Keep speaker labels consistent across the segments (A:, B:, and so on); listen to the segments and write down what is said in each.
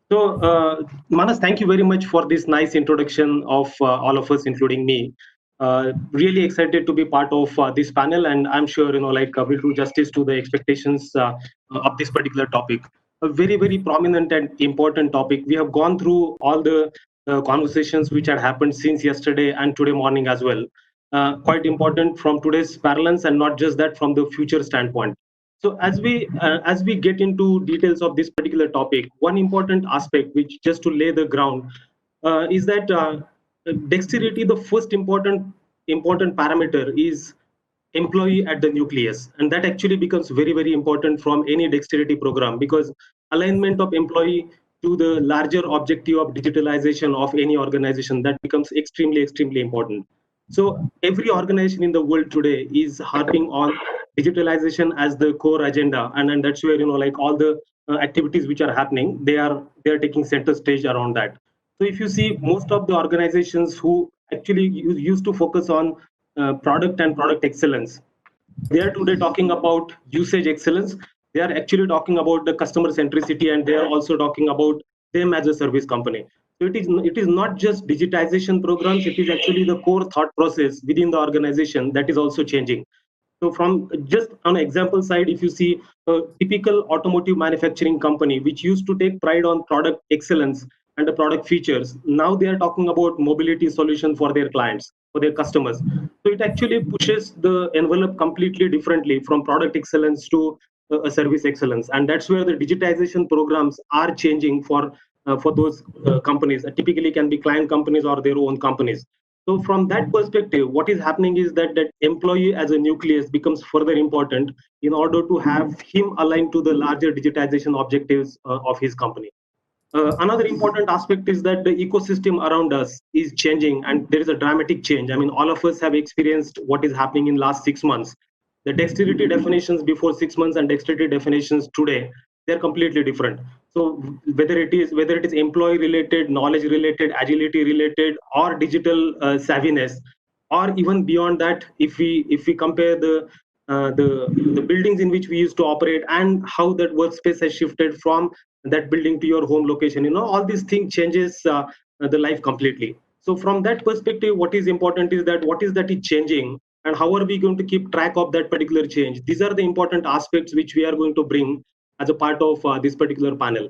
A: Manas, thank you very much for this nice introduction of all of us, including me. Really excited to be part of this panel, and I'm sure we'll do justice to the expectations of this particular topic. A very, very prominent and important topic. We have gone through all the conversations which had happened since yesterday and today morning as well. Quite important from today's parlance, and not just that, from the future standpoint. So as we get into details of this particular topic, one important aspect, which just to lay the ground, is that dexterity. The first important parameter is employee at the nucleus, and that actually becomes very, very important from any dexterity program, because alignment of employee to the larger objective of digitalization of any organization, that becomes extremely, extremely important. So every organization in the world today is harping on digitalization as the core agenda, and that's where all the activities which are happening, they are taking center stage around that. So if you see, most of the organizations who actually used to focus on product and product excellence, they are today talking about usage excellence. They are actually talking about the customer centricity, and they are also talking about them as a service company. So it is not just digitization programs, it is actually the core thought process within the organization that is also changing. So from just on an example side, if you see a typical automotive manufacturing company, which used to take pride on product excellence and the product features, now they are talking about mobility solution for their clients, for their customers. So it actually pushes the envelope completely differently from product excellence to a service excellence, and that's where the digitization programs are changing for those companies. Typically, can be client companies or their own companies. So from that perspective, what is happening is that employee as a nucleus becomes further important in order to have him aligned to the larger digitization objectives of his company. Another important aspect is that the ecosystem around us is changing, and there is a dramatic change. I mean, all of us have experienced what is happening in last 6 months. The dexterity definitions before 6 months and dexterity definitions today, they're completely different. So whether it is employee related, knowledge related, agility related, or digital savviness, or even beyond that, if we compare the buildings in which we used to operate and how that workspace has shifted from that building to your home location, all these things changes the life completely. So from that perspective, what is important is that what is that is changing, and how are we going to keep track of that particular change. These are the important aspects which we are going to bring as a part of this particular panel.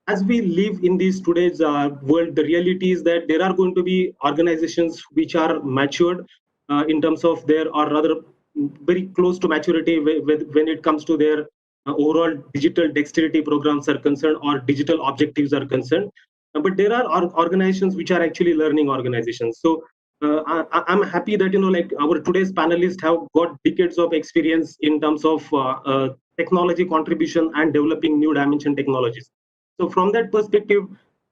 A: As we live in this today's world, the reality is that there are going to be organizations which are matured in terms of their, or rather very close to maturity when it comes to their overall digital dexterity programs are concerned, or digital objectives are concerned. But there are organizations which are actually learning organizations. So I'm happy that like our today's panelists have got decades of experience in terms of technology contribution and developing new dimension technologies. So from that perspective,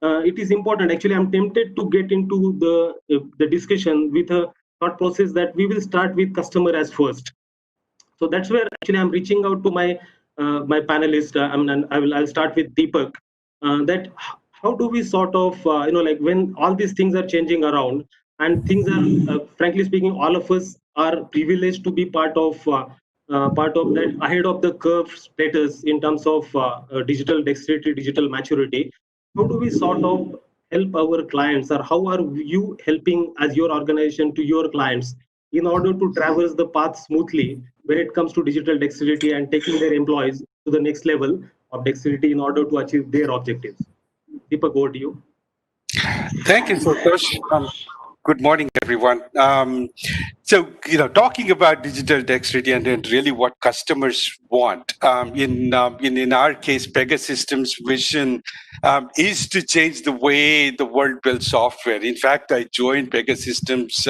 A: it is important. Actually, I'm tempted to get into the discussion with a thought process that we will start with customer as first. So that's where actually I'm reaching out to my panelist. And I'll start with Deepak. That how do we sort of like when all these things are changing around, and things are frankly speaking, all of us are privileged to be part of that ahead of the curve status in terms of digital dexterity, digital maturity. How do we sort of help our clients, or how are you helping as your organization to your clients in order to traverse the path smoothly when it comes to digital dexterity and taking their employees to the next level of dexterity in order to achieve their objectives? Deepak, over to you.
B: Thank you, Santosh. Good morning, everyone. So, talking about digital dexterity and then really what customers want. In our case, Pegasystems' vision is to change the way the world builds software. In fact, I joined Pegasystems,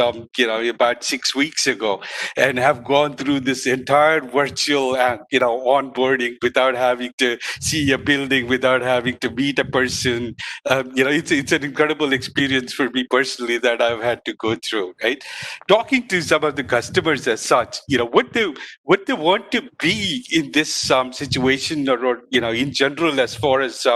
B: about 6 weeks ago, and have gone through this entire virtual, onboarding without having to see a building, without having to meet a person. It's an incredible experience for me personally that I've had to go through. Right, talking to some of the customers as such, what they want to be in this situation, or in general, as far as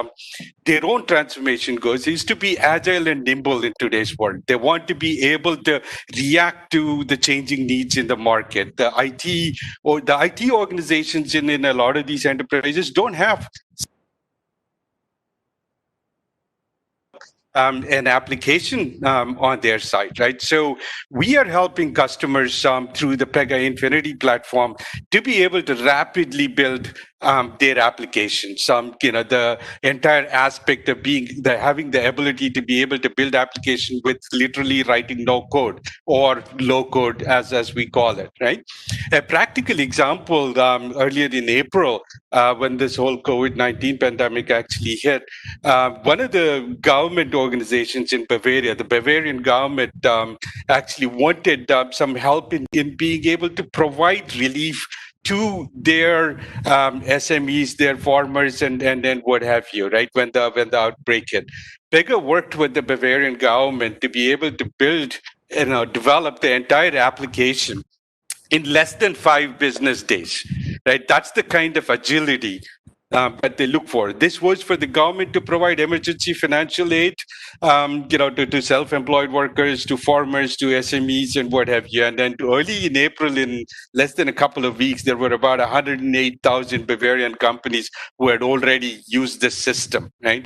B: their own transformation goes, is to be agile and nimble in today's world. They want to be able to react to the changing needs in the market. The IT organizations in a lot of these enterprises don't have an application on their site, right? So we are helping customers through the Pega Infinity platform to be able to rapidly build their applications. The entire aspect of having the ability to be able to build application with literally writing no code or low code, as we call it, right? A practical example, earlier in April, when this whole COVID-19 pandemic actually hit, one of the government organizations in Bavaria, the Bavarian government, actually wanted some help in being able to provide relief to their SMEs, their farmers, and what have you, right? When the outbreak hit, Pega worked with the Bavarian government to be able to develop the entire application in less than 5 business days, right? That's the kind of agility that they look for. This was for the government to provide emergency financial aid, to self-employed workers, to farmers, to SMEs, and what have you. And then early in April, in less than a couple of weeks, there were about 108,000 Bavarian companies who had already used the system, right?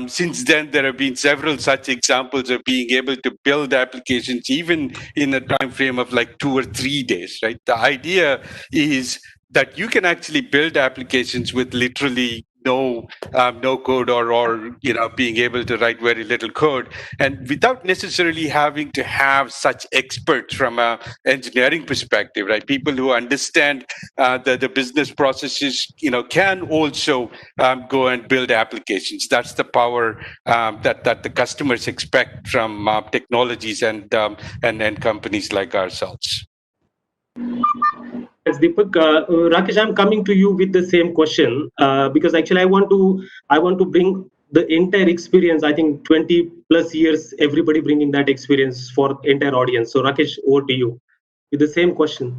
B: Since then, there have been several such examples of being able to build applications, even in a time frame of like 2 or 3 days, right? The idea is that you can actually build applications with literally no code, or being able to write very little code, and without necessarily having to have such experts from a engineering perspective, right? People who understand the business processes, can also go and build applications. That's the power that the customers expect from technologies and companies like ourselves.
A: Yes, Deepak. Rakesh, I'm coming to you with the same question because actually I want to bring the entire experience. I think 20 plus years, everybody bringing that experience for entire audience. So Rakesh, over to you with the same question.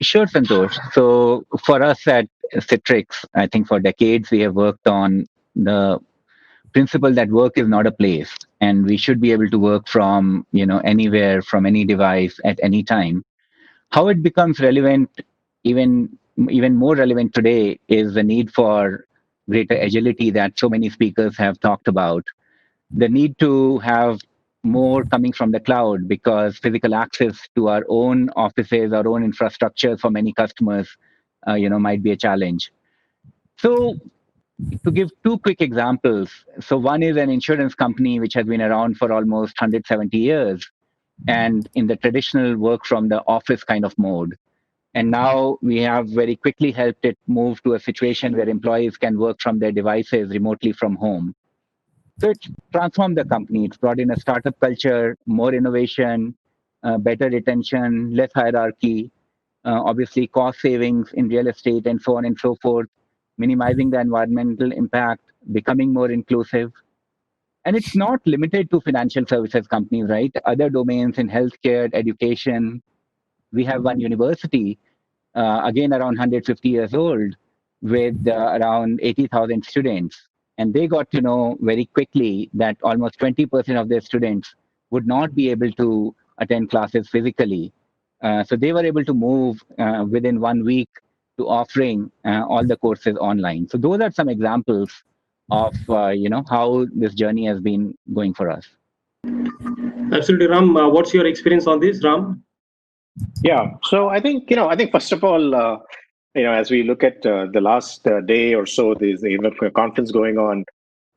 C: Sure, Santosh. So for us at Citrix, I think for decades we have worked on the principle that work is not a place, and we should be able to work from anywhere, from any device at any time. How it becomes relevant, even even more relevant today, is the need for greater agility that so many speakers have talked about. The need to have more coming from the cloud, because physical access to our own offices, our own infrastructure for many customers, might be a challenge. So to give two quick examples, so one is an insurance company which has been around for almost 170 years, and in the traditional work from the office kind of mode. And now we have very quickly helped it move to a situation where employees can work from their devices remotely from home. So it's transformed the company. It's brought in a startup culture, more innovation, better retention, less hierarchy, obviously cost savings in real estate, and so on and so forth, minimizing the environmental impact, becoming more inclusive. And it's not limited to financial services companies, right? Other domains in healthcare, education. We have one university, again around 150 years old, with around 80,000 students. And they got to know very quickly that almost 20% of their students would not be able to attend classes physically. So they were able to move within 1 week to offering all the courses online. So those are some examples of how this journey has been going for us.
A: Absolutely, Ram. What's your experience on this, Ram?
D: Yeah. So I think first of all, as we look at the last day or so, there's a conference going on.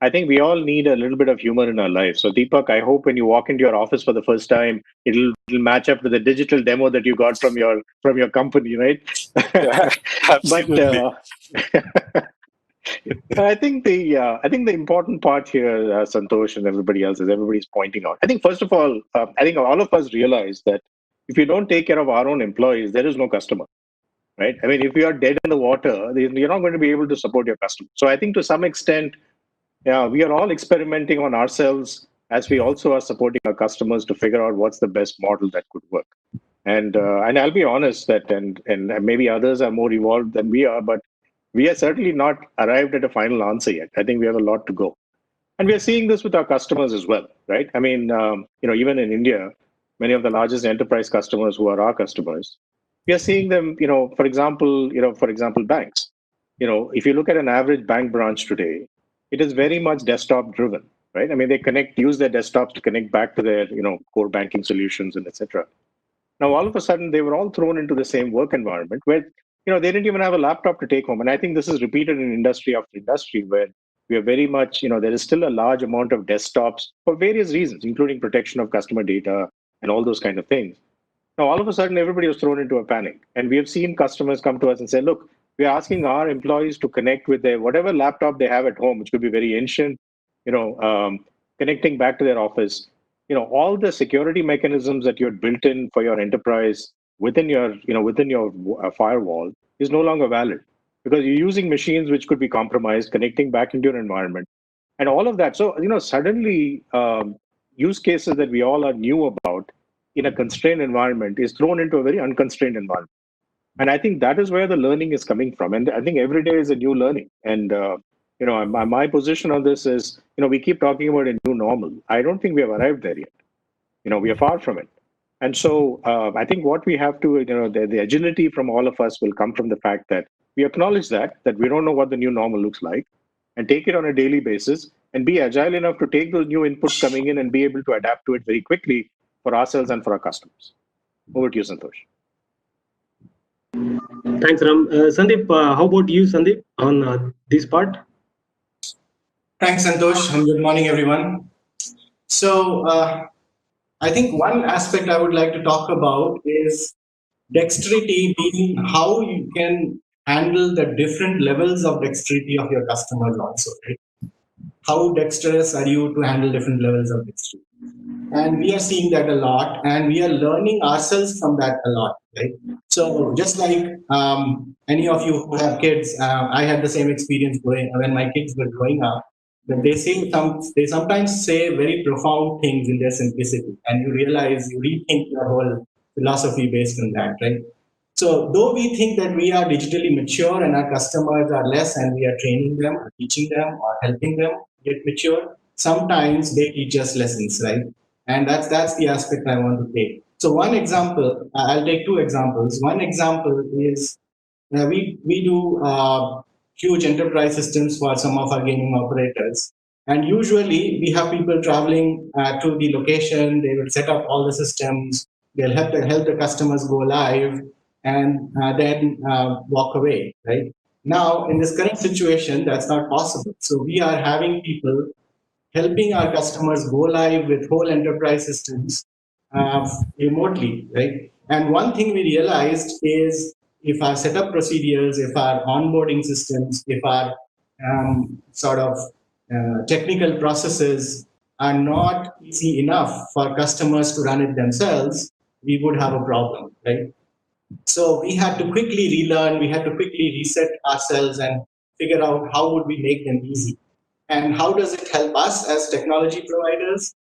D: I think we all need a little bit of humor in our lives. So Deepak, I hope when you walk into your office for the first time, it'll match up with the digital demo that you got from your company, right?
B: Absolutely.
D: But I think the important part here, Santosh and everybody else, is everybody's pointing out. I think first of all, I think all of us realize that if you don't take care of our own employees, there is no customer, right? I mean, if you are dead in the water, then you're not going to be able to support your customer. So I think to some extent, yeah, we are all experimenting on ourselves as we also are supporting our customers to figure out what's the best model that could work. And I'll be honest that and maybe others are more evolved than we are, but we are certainly not arrived at a final answer yet. I think we have a lot to go, and we are seeing this with our customers as well, right? I mean, even in India, many of the largest enterprise customers who are our customers, we are seeing them. For example, banks. If you look at an average bank branch today, it is very much desktop driven. right? I mean, they use their desktops to connect back to their, core banking solutions and etc. Now, all of a sudden, they were all thrown into the same work environment where, they didn't even have a laptop to take home. And I think this is repeated in industry after industry where we are very much, there is still a large amount of desktops for various reasons, including protection of customer data and all those kind of things. Now, all of a sudden, everybody was thrown into a panic. And we have seen customers come to us and say, look, we are asking our employees to connect with their whatever laptop they have at home, which could be very ancient, you know, um, connecting back to their office. All the security mechanisms that you had built in for your enterprise within your firewall is no longer valid because you're using machines which could be compromised, connecting back into your environment, and all of that. So, suddenly use cases that we all are new about in a constrained environment is thrown into a very unconstrained environment. And I think that is where the learning is coming from. And I think every day is a new learning. And, my position on this is, we keep talking about a new normal. I don't think we have arrived there yet. We are far from it. And so I think what we have to, the agility from all of us will come from the fact that we acknowledge that we don't know what the new normal looks like and take it on a daily basis and be agile enough to take those new inputs coming in and be able to adapt to it very quickly for ourselves and for our customers. Over to you, Santosh.
A: Thanks, Ram. Sandeep, how about you, Sandeep, on this part?
E: Thanks, Santosh, and good morning, everyone. So, I think one aspect I would like to talk about is dexterity being how you can handle the different levels of dexterity of your customers also, right? How dexterous are you to handle different levels of dexterity? And we are seeing that a lot, and we are learning ourselves from that a lot, right? So just like any of you who have kids, I had the same experience when my kids were growing up. That they sometimes say very profound things in their simplicity, and you realize you rethink your whole philosophy based on that, right? So though we think that we are digitally mature and our customers are less, and we are training them, or teaching them, or helping them get mature, sometimes they teach us lessons, right? And that's the aspect I want to take. So one example, I'll take two examples. One example is we do huge enterprise systems for some of our gaming operators. And usually we have people traveling to the location, they will set up all the systems, they'll help the customers go live, and then walk away, right? Now, in this current situation, that's not possible. So we are having people helping our customers go live with whole enterprise systems remotely, right? And one thing we realized is if our setup procedures, if our onboarding systems, if our sort of technical processes are not easy enough for customers to run it themselves, we would have a problem, right? So we had to quickly relearn, we had to quickly reset ourselves and figure out how would we make them easy. And how does it help us as technology providers?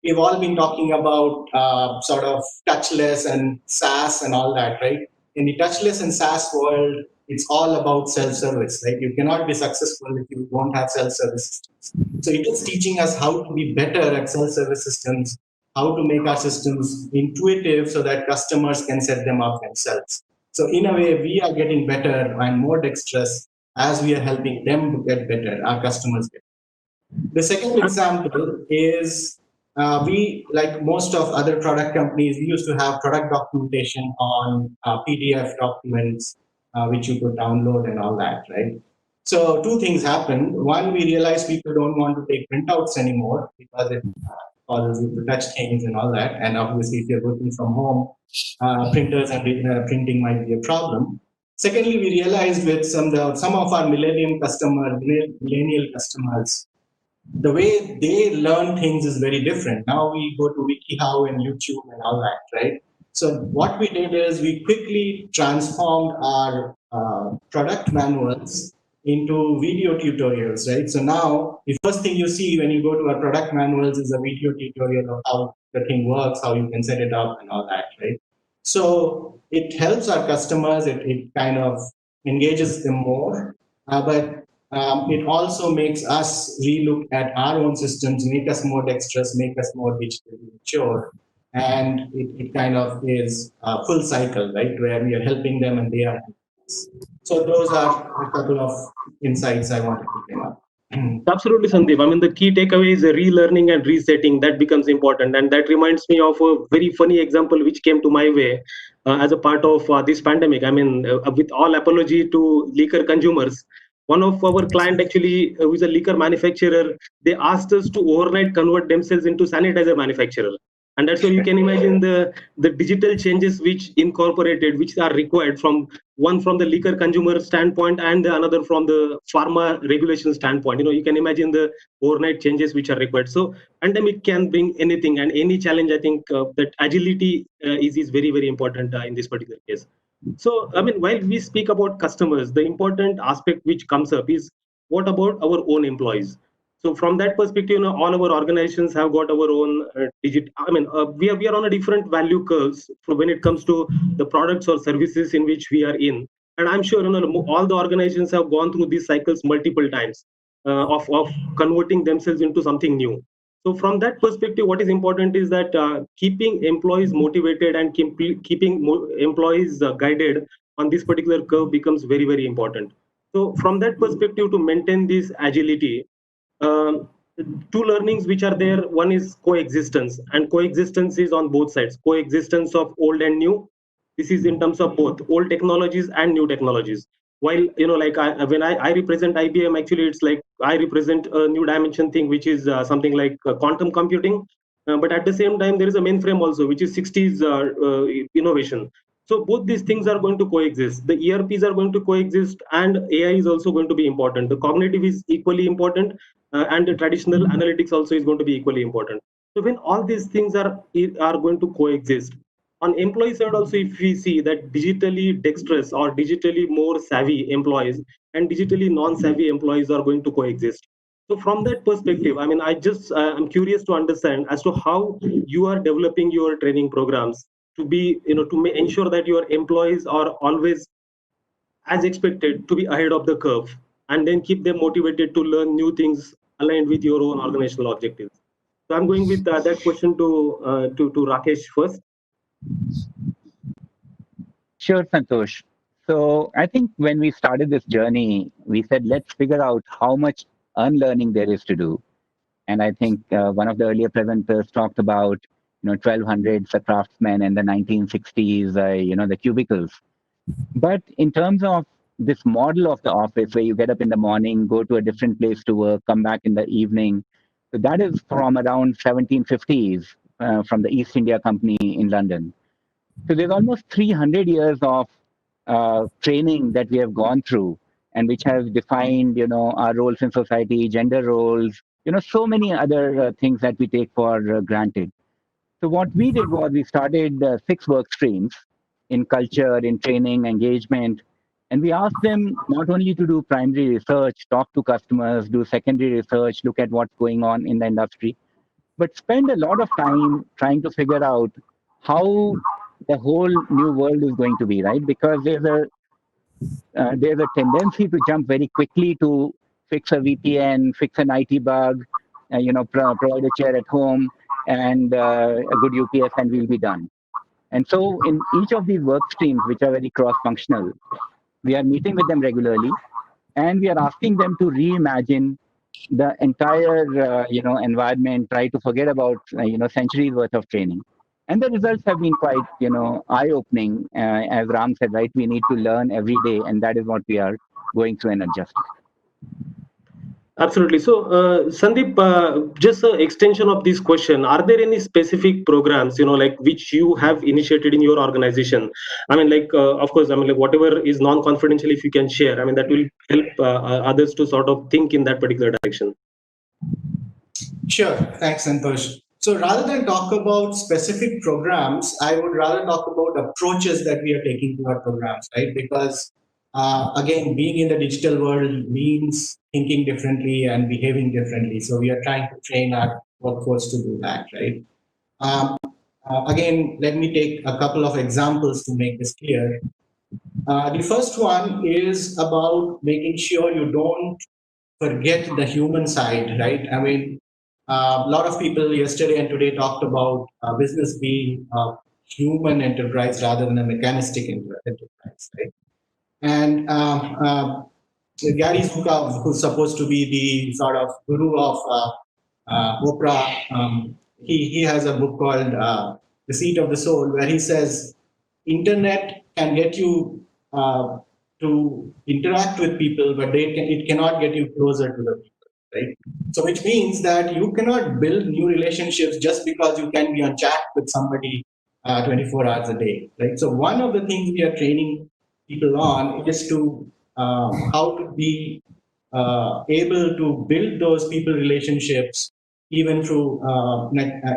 E: We've all been talking about sort of touchless and SaaS and all that, right? In the touchless and SaaS world, it's all about self-service, right? You cannot be successful if you don't have self-service systems. So it is teaching us how to be better at self-service systems, how to make our systems intuitive so that customers can set them up themselves. So in a way, we are getting better and more dexterous as we are helping them get better, our customers get better. The second example is we, like most of other product companies, we used to have product documentation on PDF documents, which you could download and all that, right? So two things happened. One, we realized people don't want to take printouts anymore because it causes you to touch things and all that. And obviously, if you're working from home, printers and printing might be a problem. Secondly, we realized with some of our millennial customers, the way they learn things is very different. Now we go to WikiHow and YouTube and all that, right? So what we did is we quickly transformed our product manuals into video tutorials, right? So now the first thing you see when you go to our product manuals is a video tutorial of how the thing works, how you can set it up and all that, right? So it helps our customers, it kind of engages them more, but it also makes us relook at our own systems, make us more dexterous, make us more digitally mature. And it kind of is a full cycle, right? Where we are helping them and they are helping us. So those are a couple of insights I wanted to bring up.
A: Absolutely, Sandeep. I mean, the key takeaway is relearning and resetting. That becomes important. And that reminds me of a very funny example which came to my way as a part of this pandemic. I mean, with all apology to liquor consumers, one of our client actually, who is a liquor manufacturer, they asked us to overnight convert themselves into sanitizer manufacturer. And that's why you can imagine the digital changes which incorporated, which are required from one from the liquor consumer standpoint and the another from the pharma regulation standpoint. You can imagine the overnight changes which are required. So pandemic can bring anything and any challenge. I think that agility is very very important in this particular case. So I mean, while we speak about customers, the important aspect which comes up is what about our own employees. So from that perspective, all our organizations have got our own digit. I mean, we are on a different value curves when it comes to the products or services in which we are in. And I'm sure all the organizations have gone through these cycles multiple times of converting themselves into something new. So from that perspective, what is important is that keeping employees motivated and keeping employees guided on this particular curve becomes very very important. So from that perspective, to maintain this agility, um, two learnings which are there, one is coexistence, and coexistence is on both sides, coexistence of old and new. This is in terms of both old technologies and new technologies. While like when I represent IBM, actually it's like I represent a new dimension thing, which is something like quantum computing. But at the same time, there is a mainframe also, which is 60s innovation. So both these things are going to coexist. The ERPs are going to coexist, and AI is also going to be important. The cognitive is equally important, and the traditional analytics also is going to be equally important. So when all these things are going to coexist, on employee side also, if we see that digitally dexterous or digitally more savvy employees and digitally non-savvy employees are going to coexist. So from that perspective, I mean, I'm curious to understand as to how you are developing your training programs to be, to ensure that your employees are always as expected to be ahead of the curve, and then keep them motivated to learn new things aligned with your own organizational objectives. So I'm going with that question to Rakesh first.
C: Sure, Santosh. So I think when we started this journey, we said, let's figure out how much unlearning there is to do. And I think one of the earlier presenters talked about, 1200s, the craftsmen, and the 1960s, the cubicles. But in terms of this model of the office where you get up in the morning, go to a different place to work, come back in the evening, so that is from around 1750s from the East India Company in London. So there's almost 300 years of training that we have gone through, and which has defined, our roles in society, gender roles, so many other things that we take for granted. So what we did was we started 6 work streams in culture, in training, engagement, and we asked them not only to do primary research, talk to customers, do secondary research, look at what's going on in the industry, but spend a lot of time trying to figure out how the whole new world is going to be, right? Because there's a tendency to jump very quickly to fix a VPN, fix an IT bug, provide a chair at home and a good UPS, and we'll be done. And so, in each of these work streams, which are very cross-functional, we are meeting with them regularly, and we are asking them to reimagine the entire environment, try to forget about centuries worth of training. And the results have been quite eye opening. As Ram said, right, we need to learn every day, and that is what we are going through and adjusting.
A: Absolutely. So, Sandeep, just an extension of this question, are there any specific programs, like which you have initiated in your organization? I mean, like, of course, I mean, like, whatever is non-confidential, if you can share, I mean, that will help others to sort of think in that particular direction.
E: Sure. Thanks, Santosh. So rather than talk about specific programs, I would rather talk about approaches that we are taking to our programs, right? Because again, being in the digital world means thinking differently and behaving differently. So we are trying to train our workforce to do that, right? Um, Again, let me take a couple of examples to make this clear. The first one is about making sure you don't forget the human side, right? I mean, a lot of people yesterday and today talked about business being a human enterprise rather than a mechanistic enterprise, right? And Gary Zukav, who's supposed to be the sort of guru of Oprah, he has a book called The Seat of the Soul, where he says internet can get you to interact with people, but it cannot get you closer to the people, right? So which means that you cannot build new relationships just because you can be on chat with somebody 24 hours a day, right? So one of the things we are training people on is to how to be able to build those people relationships even through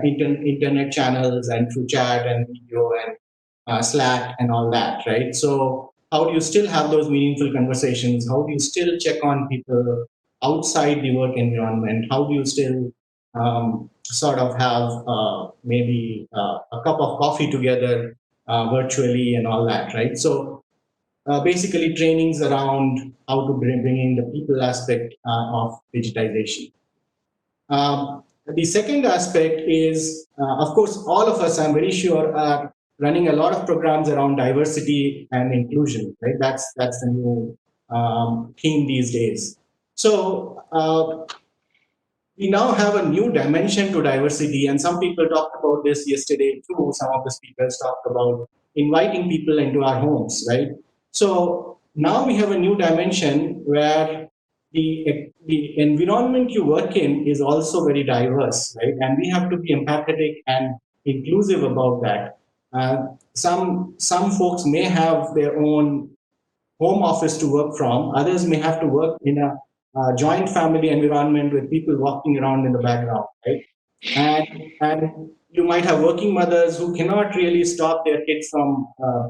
E: internet channels and through chat and video and Slack and all that, right? So how do you still have those meaningful conversations? How do you still check on people outside the work environment? How do you still sort of have maybe a cup of coffee together virtually and all that, right? So basically trainings around how to bring in the people aspect of digitization. The second aspect is, of course, all of us, I'm very sure, are running a lot of programs around diversity and inclusion, right? That's the new theme these days. So we now have a new dimension to diversity, and some people talked about this yesterday too. Some of the speakers talked about inviting people into our homes, right? So now we have a new dimension where the environment you work in is also very diverse, right? And we have to be empathetic and inclusive about that. Some folks may have their own home office to work from. Others may have to work in a joint family environment with people walking around in the background, right? And you might have working mothers who cannot really stop their kids from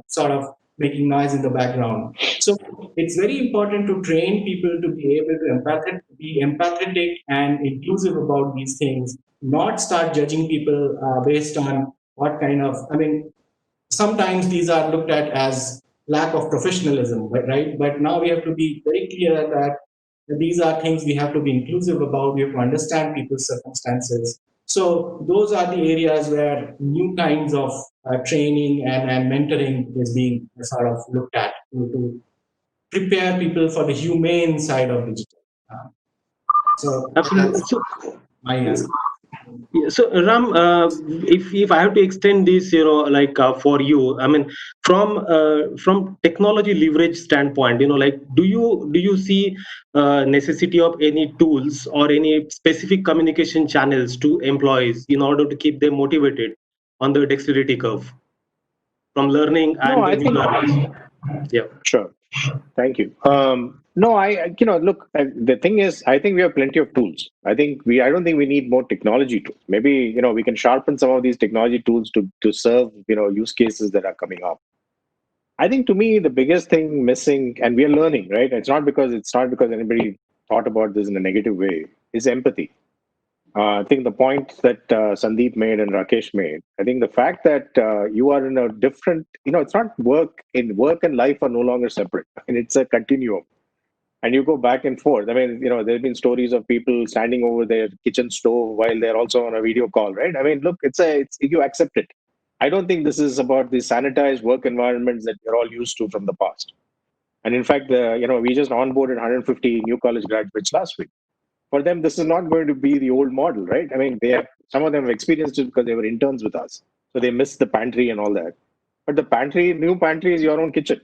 E: sort of making noise in the background. So it's very important to train people to be able to be empathetic and inclusive about these things, not start judging people based on what kind of, I mean, sometimes these are looked at as lack of professionalism, right? But now we have to be very clear that these are things we have to be inclusive about. We have to understand people's circumstances. So those are the areas where new kinds of training and mentoring is being sort of looked at to prepare people for the humane side of digital. So
A: Absolutely.
E: that's my answer.
A: Yeah, so Ram, if I have to extend this, like for you, I mean, from technology leverage standpoint, like do you see necessity of any tools or any specific communication channels to employees in order to keep them motivated on the dexterity curve from learning
D: No,
A: and the
D: I
A: new
D: think
A: learners? Yeah.
D: sure. Thank you. No, look, the thing is, I think we have plenty of tools. I don't think we need more technology tools. Maybe, we can sharpen some of these technology tools to serve, use cases that are coming up. I think to me, the biggest thing missing, and we are learning, right? It's not because anybody thought about this in a negative way, is empathy. I think the point that Sandeep made and Rakesh made, I think the fact that you are in a different, it's not work and life are no longer separate. And it's a continuum. And you go back and forth. I mean, there have been stories of people standing over their kitchen stove while they're also on a video call, right? I mean, look, it's you accept it. I don't think this is about the sanitized work environments that we're all used to from the past. And in fact, we just onboarded 150 new college graduates last week. For them, this is not going to be the old model, right? I mean, some of them have experienced it because they were interns with us, so they missed the pantry and all that. But the new pantry is your own kitchen.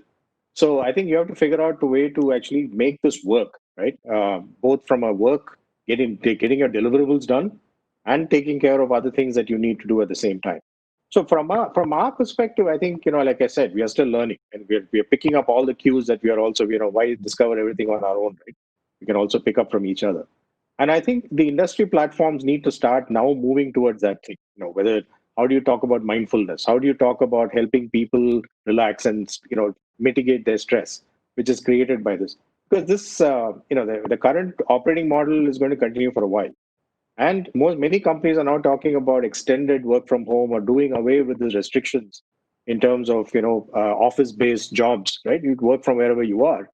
D: So I think you have to figure out a way to actually make this work, right? Both from a work, getting your deliverables done, and taking care of other things that you need to do at the same time. So from our perspective, I think like I said, we are still learning, and we are picking up all the cues that we are also why discover everything on our own, right? We can also pick up from each other. And I think the industry platforms need to start now moving towards that thing. Whether how do you talk about mindfulness? How do you talk about helping people relax and mitigate their stress, which is created by this? Because this, the current operating model is going to continue for a while. And many companies are now talking about extended work from home or doing away with the restrictions in terms of office-based jobs. Right, you work from wherever you are,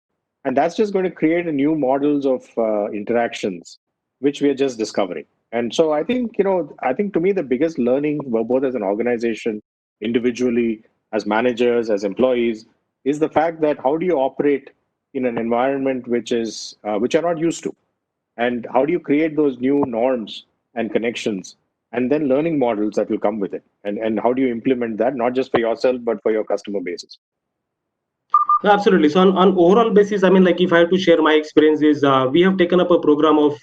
D: and that's just going to create a new models of interactions, which we are just discovering. And so I think to me the biggest learning, both as an organization, individually, as managers, as employees, is the fact that how do you operate in an environment which are not used to? And how do you create those new norms and connections, and then learning models that will come with it? And how do you implement that, not just for yourself, but for your customer bases?
A: No, absolutely. So on overall basis, I mean, like if I have to share my experiences, we have taken up a program of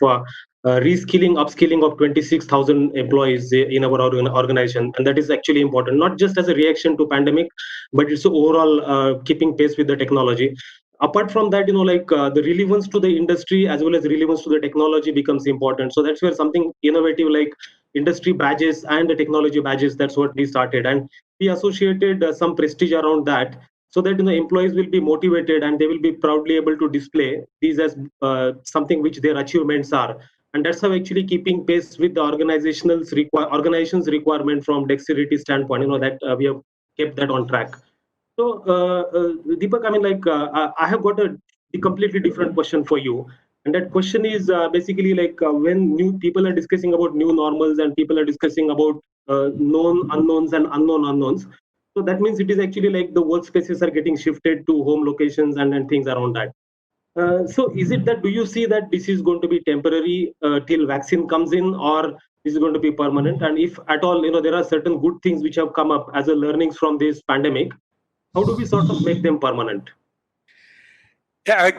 A: reskilling, upskilling of 26,000 employees in our organization, and that is actually important, not just as a reaction to pandemic, but it's overall keeping pace with the technology. Apart from that, like the relevance to the industry as well as relevance to the technology becomes important. So that's where something innovative like industry badges and the technology badges, that's what we started, and we associated some prestige around that, so that employees will be motivated and they will be proudly able to display these as something which their achievements are. And that's how actually keeping pace with the organization's requirement from dexterity standpoint, that we have kept that on track. So Deepak, I mean, like I have got a completely different question for you, and that question is basically like when new people are discussing about new normals and people are discussing about known unknowns and unknown unknowns, so that means it is actually like the workspaces are getting shifted to home locations and things around that. So is it that, do you see that this is going to be temporary till vaccine comes in, or this is going to be permanent? And if at all, there are certain good things which have come up as a learnings from this pandemic, how do we sort of make them permanent?
B: Yeah,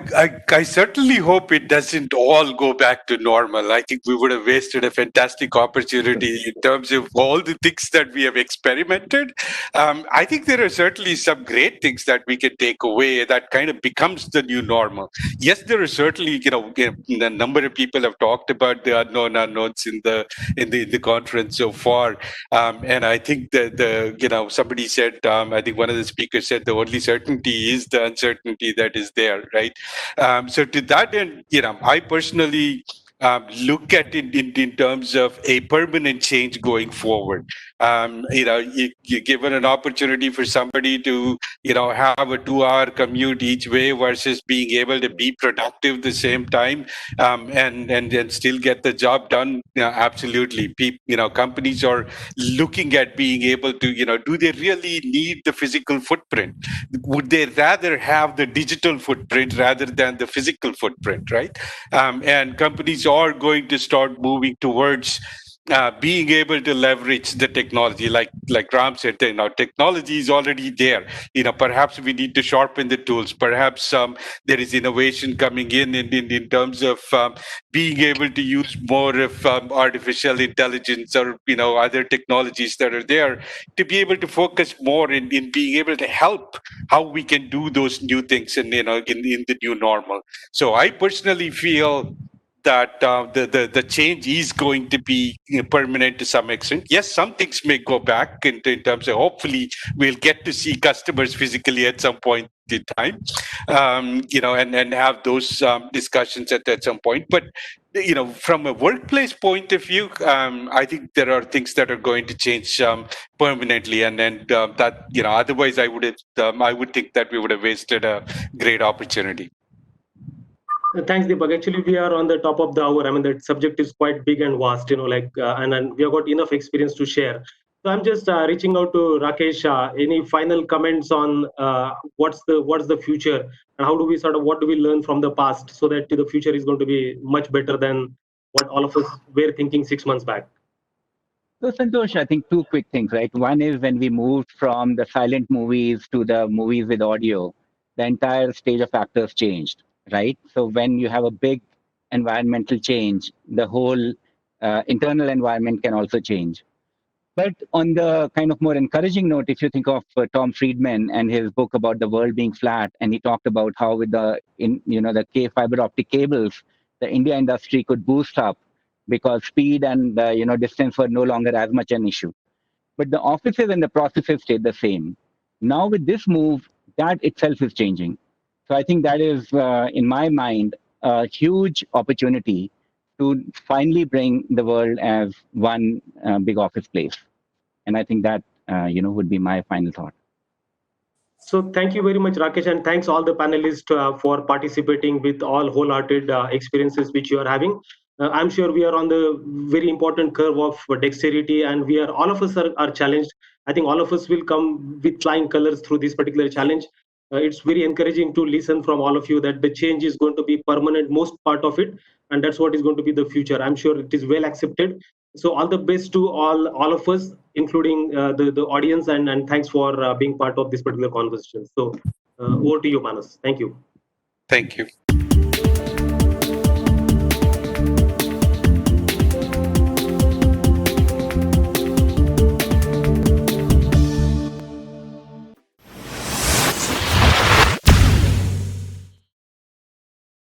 B: I certainly hope it doesn't all go back to normal. I think we would have wasted a fantastic opportunity in terms of all the things that we have experimented. I think there are certainly some great things that we can take away that kind of becomes the new normal. Yes, there are certainly, a number of people have talked about the unknown unknowns in the conference so far. And I think that somebody said, I think one of the speakers said, the only certainty is the uncertainty that is there, right? So to that end, I personally look at it in terms of a permanent change going forward. You're given an opportunity for somebody to, have a 2-hour commute each way versus being able to be productive the same time, and still get the job done. Absolutely. Companies are looking at being able to, do they really need the physical footprint? Would they rather have the digital footprint rather than the physical footprint, right? And companies are going to start moving towards being able to leverage the technology, like Ram said, technology is already there. Perhaps we need to sharpen the tools. Perhaps there is innovation coming in terms of being able to use more of artificial intelligence or other technologies that are there, to be able to focus more in being able to help how we can do those new things in the new normal. So I personally feel that the change is going to be permanent to some extent. Yes, some things may go back in terms of, hopefully we'll get to see customers physically at some point in time, and have those discussions at some point. But from a workplace point of view, I think there are things that are going to change permanently, and that otherwise I would think that we would have wasted a great opportunity.
A: Thanks, Deepak. Actually, we are on the top of the hour. I mean, the subject is quite big and vast, and we have got enough experience to share. So I'm just reaching out to Rakesh. Any final comments on what's the future, and how do we what do we learn from the past, so that the future is going to be much better than what all of us were thinking 6 months back?
C: So, Santosh, I think two quick things, right? One is when we moved from the silent movies to the movies with audio, the entire stage of actors changed, right? So, when you have a big environmental change, the whole internal environment can also change. But on the kind of more encouraging note, if you think of Tom Friedman and his book about the world being flat, and he talked about how with the fiber optic cables, the India industry could boost up because speed and distance were no longer as much an issue. But the offices and the processes stayed the same. Now with this move, that itself is changing. So I think that is, in my mind, a huge opportunity to finally bring the world as one big office place. And I think that would be my final thought.
A: So thank you very much, Rakesh, and thanks all the panelists for participating with all wholehearted experiences which you are having. I'm sure we are on the very important curve of dexterity, and all of us are challenged. I think all of us will come with flying colors through this particular challenge. it's very encouraging to listen from all of you that the change is going to be permanent, most part of it, and that's what is going to be the future. I'm sure it is well accepted. So all the best to all of us, including the audience, and thanks for being part of this particular conversation. So over to you, Manas. Thank you.
B: Thank you.